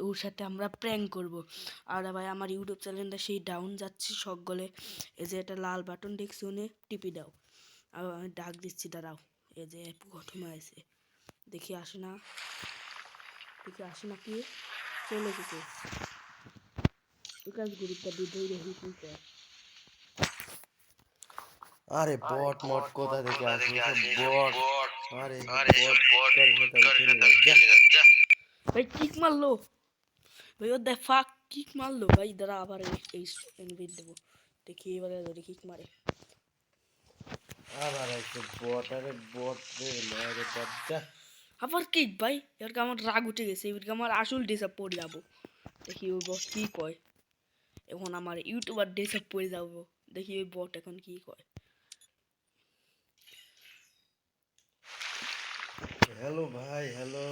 ওর সাথে আমরা প্র্যাঙ্ক করব। আর ভাই আমার ইউটিউব চ্যানেলটা সেই ডাউন যাচ্ছে সকলে। এই যে একটা লাল বাটন দেখছি উনি টিপি দাও। আর আমি ডাক দিচ্ছি, দাঁড়াও। এই যে প্রথমে আছে, দেখি আসে না, কি চলে গেছে। বিকাশ গ্রুপটা দুধই দেখি কি কয়। আরে বট মট কোথা থেকে আসে সব বট। আরে বট কার সাথে আমি খেলি না যা। ভাই কিক মারলো ভাই, ও দেখ ফাক কিক মারলো ভাই। দাঁড়া আবার এই ইনভাইট দেবো, দেখি এবারে যদি কিক মারে। আবার একটা বট, আরে বট রে আরে বট যা। আবার কিক ভাই, এবার আমার রাগ উঠে গেছে, এবার আমার আসল ড্রেসআপ পরে যাবো। দেখি ওই বট কি কয়। এখন আমার ইউটিউবার ড্রেসআপ পরে যাবো, দেখি ওই বট এখন কি কয়। হ্যালো ভাই, হ্যালো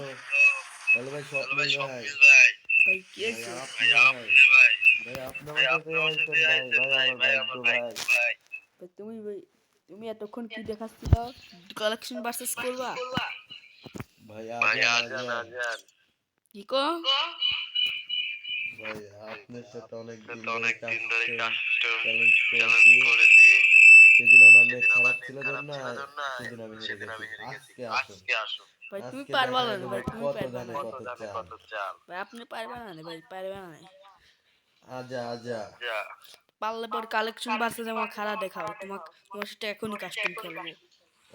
হ্যালো ভাই, স্বপ্নিল ভাই। ভাই কি ভাই আছে আপনি ভাই, ভাই আপনি আমার সাথে আইছেন ভাই, ভাই আমার ভাগ্য ভাই। তুমি ভাই, তুমি এতক্ষণ কি দেখাচ্ছিল? কালেকশন ভার্সেস করবা ভাই আজান আজান। কি কো? ভাই আপনার সাথে অনেক দিন ধরে কাস্টম চ্যালেঞ্জ করেছি। সেদিন আমার নেট খারাপ ছিল জন্য সেদিন আমি হেরে গেছি। আজকে আসুন, ভাই তুমি আজকে পারবা দেখাই না দেবো ভাই, তুমি কত পারবা ধানে না কত চাল। ভাই, আপনি পারবা না ভাই, পারবা না। আজা আজা। পারলে পর কালেকশন ভার্সেস আমার খারাপ দেখাও, তোমার সাথে এখনই কাস্টম খেলবো।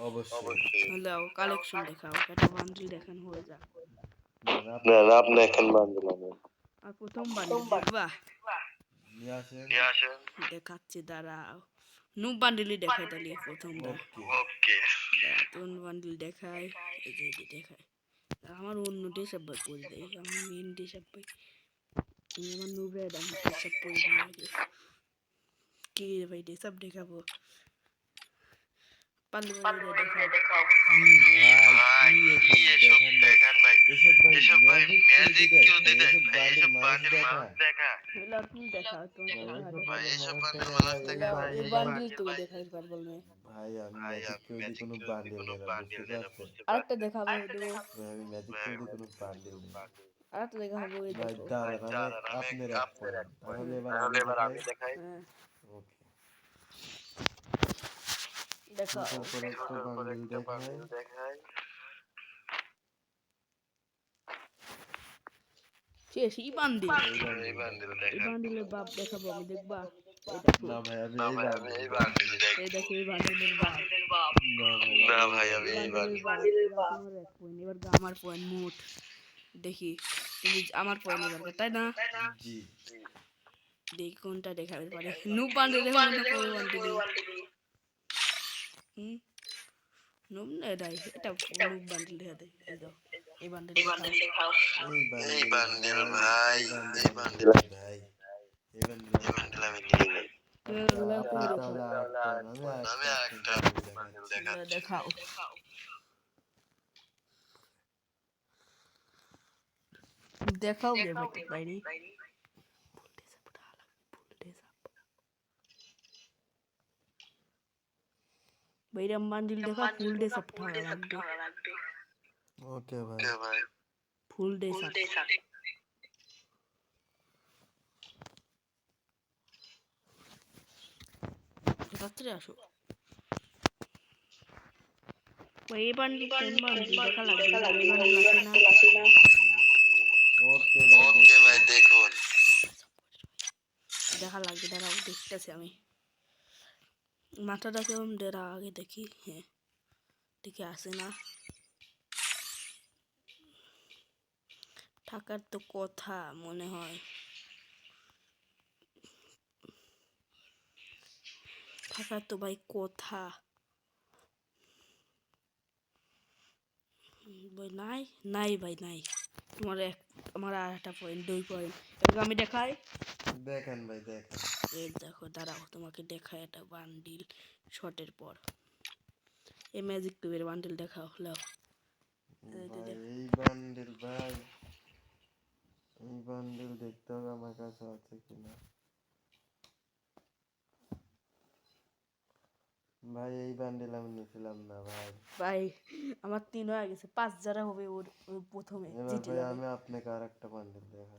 অবশ্যই। দাও কালেকশন দেখাও, একটা বান্ডিল দেখান হয়ে যাক। না না, আপনি এখন বান্ডিল আনেন। আর প্রথম বান্ডিল দেখবা? নিয়ে আসেন। দেখাচ্ছি দাঁড়াও। নু বান্ডিলই দেখাই তাহলে প্রথমটা। ওকে। কোন বান্ডিল দেখায়? এই যে এটি দেখায়। আমার অন্য ড্রেসআপ বই পরে দেয়, আমার মেন ড্রেসআপ বই। আমার নুবে ড্রেসআপ পরে দেয় আগে। কি রে ভাই, ড্রেসআপ দেখাবো? পারলে দেখাও। ভাই কি এসব দেখেন ভাই, এসব ভাই ম্যাজিক কেউ দিতে ভাই, এসব বান্ডিল মাউস দেখা। তুমি দেখাও, তোমার ভাই এসব বান্ডিল দেখা। মাউস দেখা ভাই, এই বান্ডিল তুমি দেখাই পারবো না। ভাই আমি ম্যাজিক কেউ দি কোনো বান্ডিল নেই না, বুঝতে পারছেন? আরেকটা দেখাবো, দেবো। ভাই আমি ম্যাজিক কেউ দি কোনো বান্ডিল নেই। আরেকটা দেখাবো, এই ভাই দেখো। দাঁড়ান, আমি আপনার এক পয়েন্ট তাহলে এবার আমি দেখাই। হ্যাঁ ওকে, দেখাও। সুন্দর করে একটা বান্ডিল দেখাই। শেষ এই বান্ডিল। এই বান্ডিল এই দেখাই। বান্ডিলের বাপ দেখাবো আমি, দেখবা? এই দেখো, না ভাই আমি এই বান্ডিল দেখাই। এই দেখো এই বান্ডিলের বাপ। না ভাই আমি এই এই বান্ডিলের বাপ। বান্ডিল। এবার তোমার এক পয়েন্ট, এবার আমার পয়েন্ট মোট। দেখি তুমি আমার পয়েন্ট এবার, তাই না? জি। দেখি কোনটা দেখাবে পারে। নু বান্ডিল দেখাবো না পুরো বান্ডিল? হুম, নুব না এটাই, এটা নুব বান্ডিল দেখা দেয়। এই দাও, এই বান্ডিল দেখাও। এই বান্ডিল ভাই, এই বান্ডিল ভাই, এই বান্ডিল আমি নিয়ে নেই। আচ্ছা আপনি তাহলে আরেকটা, আমি আরেকটা আপনার বান্ডিল দেখাচ্ছি। দেখাও। দেখাও গে বেটা বাইরে। বাইরাম বান্ডিল দেখা, ফুল ডে সব ঠাড়া লাগবে। ওকে ভাই। ফুল ডে সাপ রাত্রে আসো ভাই। এই বান্ডিল কোন বান্ডিল দেখা লাগবে? এই বান্ডিল আছে না? ওকে ভাই দেখুন। দেখা লাগবে, দাঁড়াও দেখতেছি আমি। মাথাটা কেমন ডেরা, আগে দেখি। হ্যাঁ দেখি আসে না, থাকার তো কথা মনে হয়। থাকার তো ভাই কথা ভাই, নাই নাই ভাই নাই। আমার আর একটা পয়েন্ট, 2 পয়েন্ট। এবার আমি দেখাই। দেখেন ভাই দেখেন। এই দেখো, দাঁড়াও তোমাকে দেখাই একটা বান্ডিল শটের পর। এই ম্যাজিক কিউবের বান্ডিল দেখাও, লাও। ভাই এই বান্ডিল ভাই, এই বান্ডিল দেখতে হবে আমার কাছে আছে কিনা। ভাই এই বান্ডিল আমি নিয়েছিলাম না ভাই। ভাই আমার 3 হয়ে গেছে, 5 যারা হবে ওর প্রথমে এবার জিতে ভাই যাবে। আমি আপনাকে আর একটা বান্ডিল দেখাই।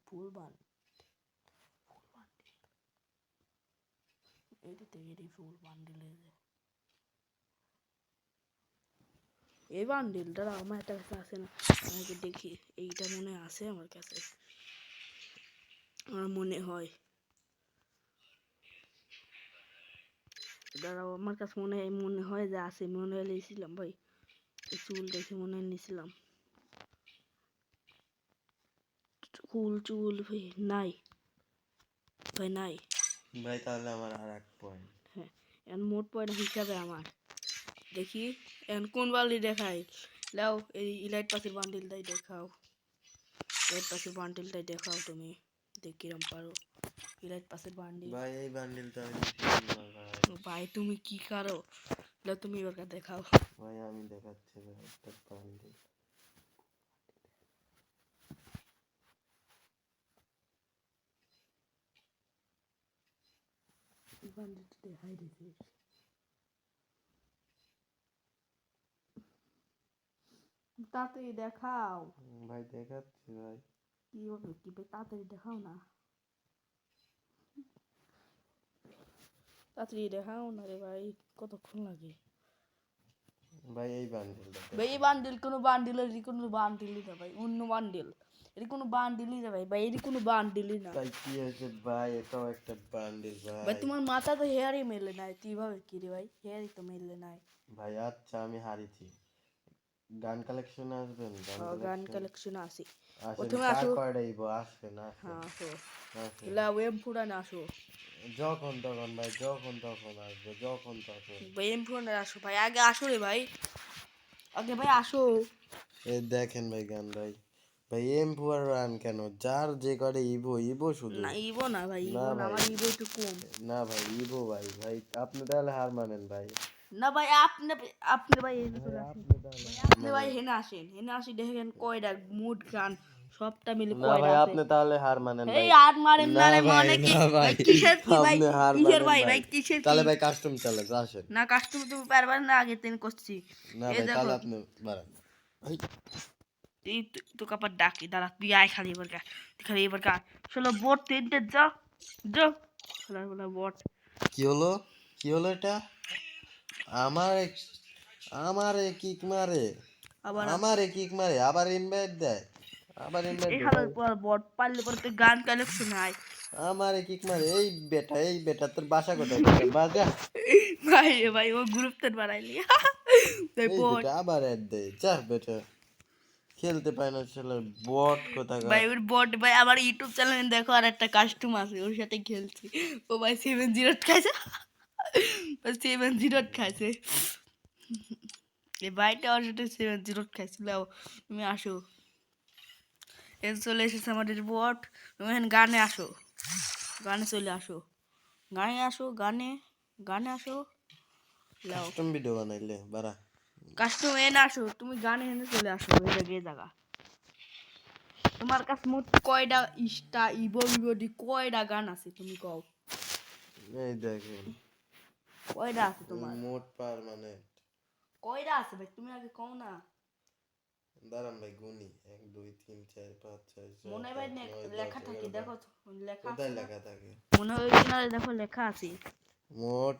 ফুল বান এটি ফুল বান্ডিল এই বান্ডিলটা আমার একটা কাছে আছে না আমাকে দেখি এইটা মনে আছে আমার কাছে আমার মনে হয় দাঁড়াও আমার কাছে মনে হয় যে আছে মনে হয় নিয়েছিলাম ভাই চুল দেখে মনে হয় নিয়েছিলাম চুল ভাই নাই ভাই নাই ভাই তাহলে আমার আর এক পয়েন্ট হ্যাঁ এখন মোট পয়েন্ট হিসাবে আমার দেখি এখন কোন বান্ডিল দেখাই লাও এই ইলাইট পাখির বান্ডিলটাই দেখাও ইলাইট পাখির বান্ডিলটাই দেখাও তুমি দেখ কিরম পারো ইলাইট পাখির বান্ডিল ভাই এই বান্ডিলটা আমি নিতে পারবো না ভাই ভাই তুমি কি কারো লাও তুমি এবার দেখাও ভাই আমি দেখাচ্ছি ভাই একটা বান্ডিল বান্ডিলটা দেখাই দিছি তাড়াতাড়ি দেখাও ভাই দেখাচ্ছি ভাই কি হবে কি ভাই তাড়াতাড়ি দেখাও না তাড়াতাড়ি দেখাও না রে ভাই কতক্ষণ লাগে ভাই এই বান্ডিলটা ভাই এই বান্ডিল কোনো বান্ডিলই না ভাই অন্য বান্ডিল এর কোনো বান্ডিলই না ভাই এর কোনো বান্ডিলই না ভাই কি হয়েছে ভাই এটাও একটা বান্ডিল ভাই ভাই তোমার মাথা তো হেয়ারই মেলে নাই কিভাবে কি রে ভাই হেয়ারই তো মেলে নাই ভাই আচ্ছা আমি হারিয়েছি গান কালেকশন আসবেন গান কালেকশন আসি আসেন প্রথমে কার আসো কয়টাইব আসেন হ্যাঁ আসো আসেন লাও এম ফুরান আসো যখন তখন ভাই যখন তখন আসবে যখন তখন ভাই এম ফুরান আসো ভাই আগে আসো রে ভাই আগে ভাই আসো এই দেখেন ভাই গান ভাই ভাই এম4 রান কেন যার যে করে ইভো শুধু না ইবো না ভাই না ইবো না ভাই আমার ইবো একটু কম না ভাই ইভো ভাই ভাই আপনি তাহলে হার মানেন ভাই না ভাই আপনি ভাই এনে চলে আসেন আপনি তাহলে আপনি ভাই হেনে আসি দেখেন কয়টা মুড গান সবটা মিলে না কয়টা ভাই আছে আপনি তাহলে হার মানেন ভাই এই আর মারেন না রে ভাই, মানে কি না ভাই, ভাই কিসের কি ভাই আপনি হার কিসের মানেন ভাই ভাই। ভাই কিসের তাহলে কি ভাই কাস্টম চ্যালেঞ্জ আসেন না কাস্টম তুমি পারবার না আগে তেন করছি না এই ভাই দেখো তাহলে আপনি বাড়ান ভাই এই তো কাপার ডাকি দাঁড়া তুই আয় খালি এবার কা চলো বোট তিনটে যা যা বলা বোট কি হলো এটা আমারে আমারে কিক মারে আবার আমারে কিক মারে আবার ইনভাইট দেয় আবার ইনভাইট এই দেয় হালার পর বোট পারলে পরে তুই গান কালেকশন আয় আমারে কিক মারে এই বেটা তোর বাসা কোথায় বেটা বাজা ভাই ভাই ও গ্রুপ তেন বানাইলি তাই এই বোট বেটা আবার অ্যাড দেয় যা বেটা খেলতে পায় না ছেলে বট কোথাকার ভাই ওর বট ভাই আমার ইউটিউব চ্যানেলে দেখো আর একটা কাস্টম আছে ওর সাথে খেলছি ও ভাই 7-0 খাইছে 7-0 খাইছে এই ভাইটা ওর সাথে 7-0 খাইছিল তুমি আসো এর চলে এসেছে আমাদের বট তুমি এখন গানে আসো গানে চলে আসো গানে আসো লাও কাস্টম ভিডিও বানাইলে বাড়া কাস্টম এনে আসো তুমি গানে এনে চলে আসো এই জায়গা তোমার কাছে মোট কয়টা ইবো কয়টা গান আছে তুমি কও এই দেখেন কয়টা আছে তোমার মোট পার্মানেন্ট কয়টা আছে ভাই তুমি আগে কও না দাঁড়ান ভাই গুনি 1 2 3 4 5 6 মনে হয় ভাই লেখা থাকে দেখো তো, লেখা আছে কোথায় না? লেখা থাকে মনে হয় ওইখানে দেখো লেখা আছে মোট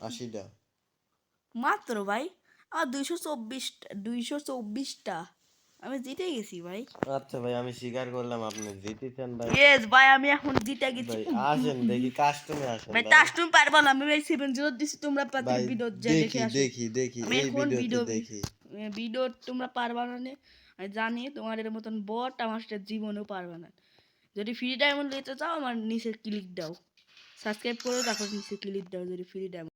80টা মাত্র ভাই আর 224টা আমি জিতে গেছি ভাই আচ্ছা ভাই আমি স্বীকার করলাম আপনি জিতেছেন ভাই ইয়েস ভাই আমি এখন জিতে গেছি ভাই আসেন দেখি কাস্টমে আসেন ভাই ভাই কাস্টম পারবো না আমি ভাই 7-0 দিছি তোমরা পাতি ভাই ভিডিও যে দেখে আসো দেখি আমি এই এখন ভিডিওতে দেখি ভিডিও তোমরা পারবা না নে। আমি জানি তোমাদের মতন বট আমার সাথে জীবনেও পারবে না যদি ফ্রি ডায়মন্ড নিতে চাও আমার নিচে ক্লিক দাও সাবস্ক্রাইব করে তারপর নিচে ক্লিক দাও যদি ফ্রি ডায়মন্ড